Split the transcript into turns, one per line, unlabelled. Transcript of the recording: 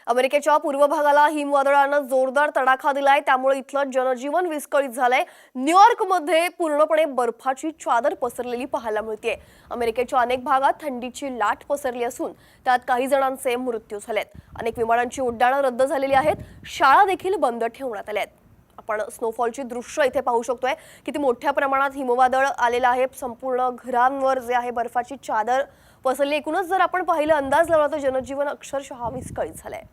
अमेरिकेच्या पूर्व भागाला हिमवादळानं जोरदार तडाखा दिलाय, त्यामुळे इथलं जनजीवन विस्कळीत झालंय। न्यूयॉर्कमध्ये पूर्णपणे बर्फाची चादर पसरलेली पाहायला मिळते। अमेरिकेच्या अनेक भागात थंडीची लाट पसरली असून त्यात काही जणांचे मृत्यू झालेत। अनेक विमानांची उड्डाणं रद्द झालेली आहेत, शाळा देखील बंद ठेवण्यात आल्या आहेत। आपण स्नोफॉलची दृश्य इथे पाहू शकतोय, किती मोठ्या प्रमाणात हिमवादळ आलेलं आहे। संपूर्ण घरांवर जे आहे बर्फाची चादर पसरली। एकूणच जर आपण पाहिलं, अंदाज लावला तर जनजीवन अक्षरशः विस्कळीत झालंय।